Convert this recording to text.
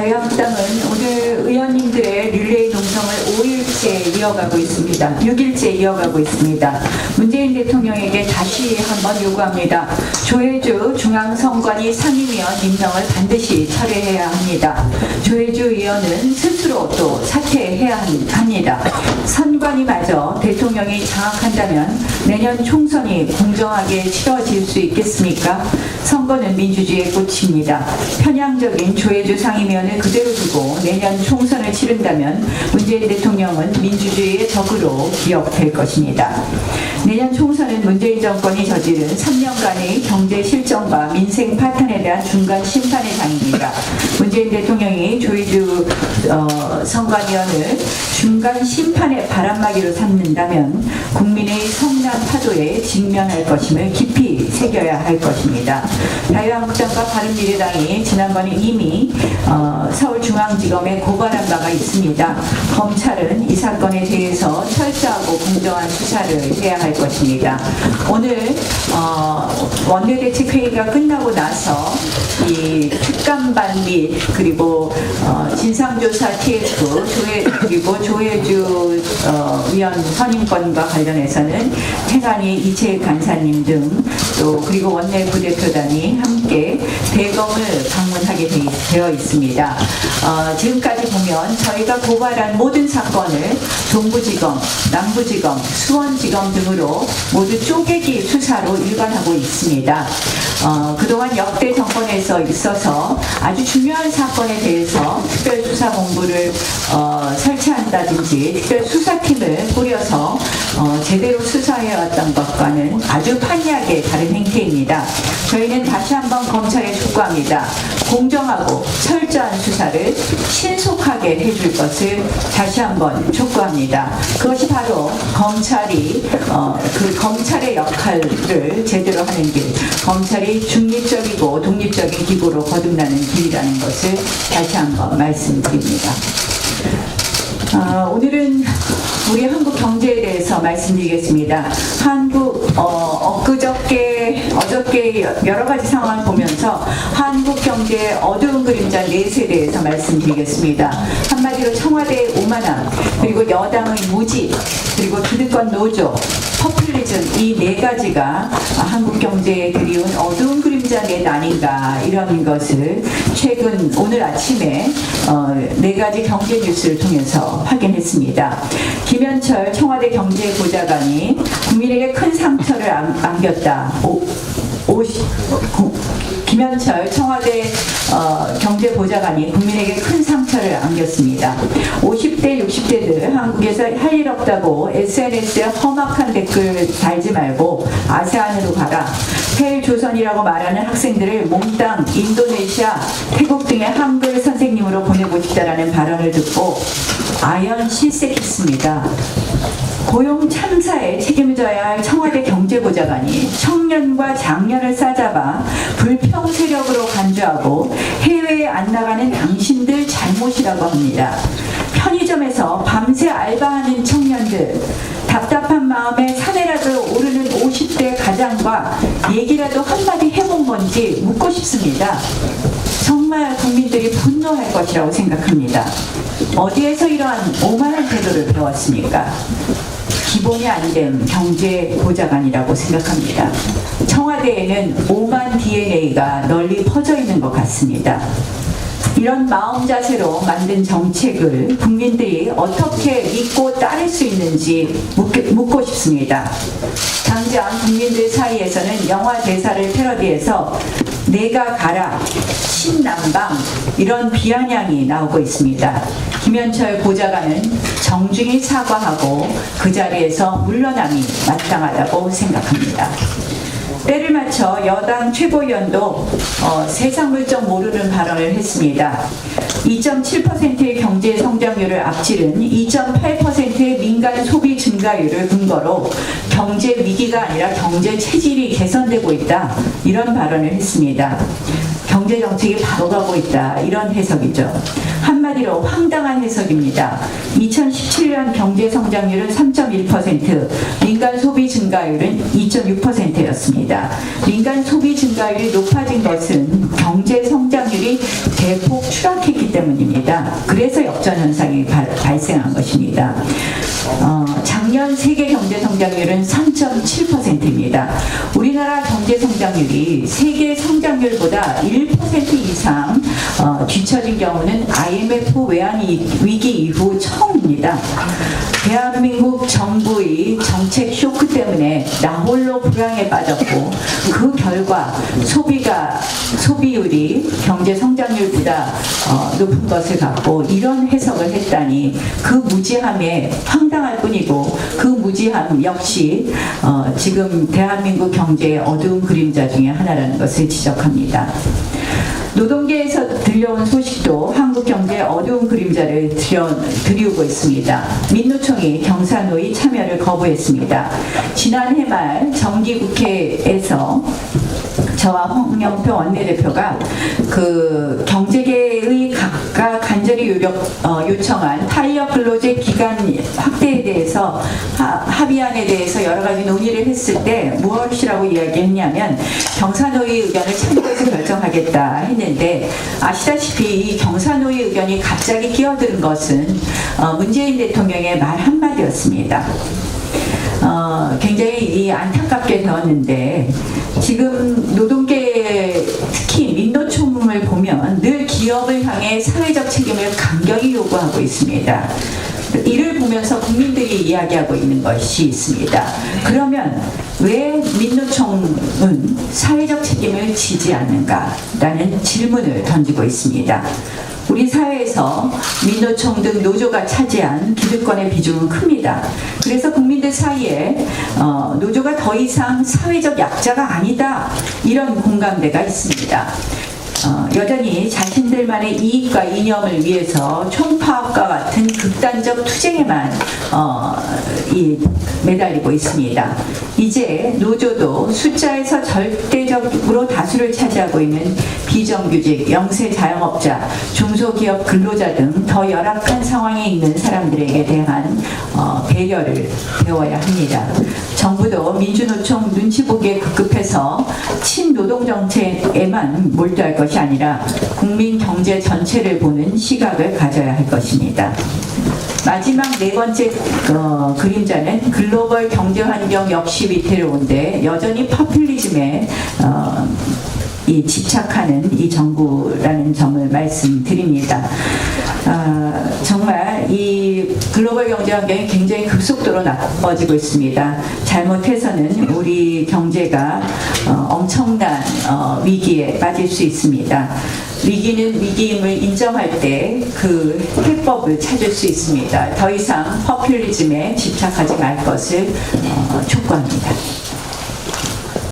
자유한국당은 오늘 의원님들의 릴레이 농성을 5일째 이어가고 있습니다. 6일째 이어가고 있습니다. 문재인 대통령에게 다시 한번 요구합니다. 조혜주 중앙선관위 상임위원 임명을 반드시 철회해야 합니다. 조혜주 의원은 스스로 또 사퇴해야 합니다. 선관위마저 대통령이 장악한다면 내년 총선이 공정하게 치러질 수 있겠습니까? 선거는 민주주의의 꽃입니다. 편향적인 조혜주 상임위원을 그대로 두고 내년 총선을 치른다면 문재인 대통령은 민주주의의 적으로 기억될 것입니다. 내년 총선은 문재인 정권이 저지른 3년간의 경제 실정과 민생 파탄에 대한 중간 심판의 장입니다. 문재인 대통령이 조혜주 선관위원을 중간 심판의 바람막이로 삼는다면 국민의 성난 파도에 직면할 것임을 깊이 새겨야 할 것입니다. 자유한국당과 바른미래당이 지난번에 이미 서울중앙지검에 고발한 바가 있습니다. 검찰은 이 사건에 대해서 철저하고 공정한 수사를 해야 할 것입니다. 오늘 원내대책회의가 끝나고 나서 이 특감반 및 그리고 진상조사 TF 그리고 조혜주 위원 선임권과 관련해서는 태관이 이채익 간사님 등 또 그리고 원내 부대표단이 함께 대검을 방문하게 되어 있습니다. 지금까지 보면 저희가 고발한 모든 사건을 동부지검, 남부지검, 수원지검 등으로 모두 쪼개기 수사로 일관하고 있습니다. 그동안 역대 정권에서 있어서 아주 중요한 사건에 대해서 특별수사본부를 설치한다든지 특별수사팀을 꾸려서 제대로 수사해왔던 것과는 아주 판이하게 다른 행태입니다. 저희는 다시 한번 검찰에 촉구합니다. 공정하고 철저한 수사를 신속하게 해줄 것을 다시 한번 촉구합니다. 그것이 바로 검찰이 그 검찰의 역할을 제대로 하는 길, 검찰이 중립적이고 독립적인 기구로 거듭나는 길이라는 것을 다시 한번 말씀드립니다. 오늘은 우리 한국 경제에 대해서 말씀드리겠습니다. 어저께 여러 가지 상황을 보면서 한국 경제의 어두운 그림자 넷에 대해서 말씀드리겠습니다. 한마디로 청와대의 오만함, 그리고 여당의 무지, 그리고 기득권 노조, 퍼퓰리즘 이 네 가지가 한국 경제에 그리운 어두운 그림자 넷 아닌가 이런 것을 최근 오늘 아침에 네 가지 경제 뉴스를 통해서 확인했습니다. 김현철 청와대 경제보좌관이 국민에게 큰 상처를 안겼다. 김현철 청와대 경제보좌관이 국민에게 큰 상처를 안겼습니다. 50대, 60대들 한국에서 할 일 없다고 SNS에 험악한 댓글 달지 말고 아세안으로 가라. 헬조선이라고 말하는 학생들을 몽땅 인도네시아, 태국 등의 한글 선생님으로 보내고 싶다라는 발언을 듣고 아연 실색했습니다. 고용 참사에 책임져야 할 청와대 경제보좌관이 청년과 장년을 싸잡아 불평 세력으로 간주하고 해외에 안 나가는 당신들 잘못이라고 합니다. 편의점에서 밤새 알바하는 청년들, 답답한 마음에 산에라도 오르는 50대 가장과 얘기라도 한마디 해본 건지 묻고 싶습니다. 정말 국민들이 분노할 것이라고 생각합니다. 어디에서 이러한 오만한 태도를 배웠습니까? 기본이 안 된 경제보좌관이라고 생각합니다. 청와대에는 오만 DNA가 널리 퍼져 있는 것 같습니다. 이런 마음 자세로 만든 정책을 국민들이 어떻게 믿고 따를 수 있는지 묻고 싶습니다. 당장 국민들 사이에서는 영화 대사를 패러디해서 내가 가라, 신남방 이런 비아냥이 나오고 있습니다. 김현철 보좌관은 정중히 사과하고 그 자리에서 물러남이 마땅하다고 생각합니다. 때를 맞춰 여당 최고위원도 세상 물정 모르는 발언을 했습니다. 2.7%의 경제 성장률을 앞지른 2.8%의 민간 소비 증가율을 근거로 경제 위기가 아니라 경제 체질이 개선되고 있다. 이런 발언을 했습니다. 경제 정책이 바로 가고 있다. 이런 해석이죠. 한마디로 황당한 해석입니다. 2017년 경제 성장률은 3.1%, 민간 소비 증가율은 2.6%였습니다. 민간 소비 증가율이 높아진 것은 경제 성장률이 대폭 추락했기 때문입니다. 그래서 역전 현상이 발생한 것입니다. 작년 세계 경제 성장률은 3.7%입니다. 우리나라 경제 성장률이 세계 성장률보다 1% 이상 뒤처진 경우는 IMF 외환 위기 이후 처음입니다. 대한민국 정부의 정책 쇼크 때문에 나홀로 불황에 빠졌고 그 결과 소비율이 경제 성장률보다 높은 것을 갖고 이런 해석을 했다니 그 무지함에 황당할 뿐이고 그 무지함 역시 지금 대한민국 경제의 어두운 그림자 중에 하나라는 것을 지적합니다. 노동계에서 들려온 소식도 한국 경제의 어두운 그림자를 드리우고 있습니다. 민노총이 경사노위 참여를 거부했습니다. 지난해 말 정기국회에서 저와 홍영표 원내대표가 그 경제계의 각각 간절히 요청한 탄력 근로제 기간 확대에 대해서 합의안에 대해서 여러 가지 논의를 했을 때 무엇이라고 이야기했냐면 경사노위 의견을 참고해서 결정하겠다 했는데 아시다시피 이 경사노위 의견이 갑자기 끼어드는 것은 문재인 대통령의 말 한마디였습니다. 굉장히 안타깝게 되었는데 지금 노동계 특히 민노총을 보면 늘 기업을 향해 사회적 책임을 강경히 요구하고 있습니다. 이를 보면서 국민들이 이야기하고 있는 것이 있습니다. 그러면 왜 민노총은 사회적 책임을 지지 않는가라는 질문을 던지고 있습니다. 우리 사회에서 민노총 등 노조가 차지한 기득권의 비중은 큽니다. 그래서 국민들 사이에 노조가 더 이상 사회적 약자가 아니다 이런 공감대가 있습니다. 여전히 자신들만의 이익과 이념을 위해서 총파업과 같은 극단적 투쟁에만 매달리고 있습니다. 이제 노조도 숫자에서 절대적으로 다수를 차지하고 있는 비정규직, 영세 자영업자, 중소기업 근로자 등 더 열악한 상황에 있는 사람들에게 대한 배려를 배워야 합니다. 정부도 민주노총 눈치 보기에 급급해서 친노동 정책에만 몰두할 것이 아니라 국민 경제 전체를 보는 시각을 가져야 할 것입니다. 마지막 네 번째 그림자는 글로벌 경제 환경 역시 위태로운데 여전히 포퓰리즘에 집착하는 이 정부라는 점을 말씀드립니다. 정말 이 글로벌 경제 환경이 굉장히 급속도로 나빠지고 있습니다. 잘못해서는 우리 경제가 엄청난 위기에 빠질 수 있습니다. 위기는 위기임을 인정할 때 그 해법을 찾을 수 있습니다. 더 이상 포퓰리즘에 집착하지 말 것을 촉구합니다.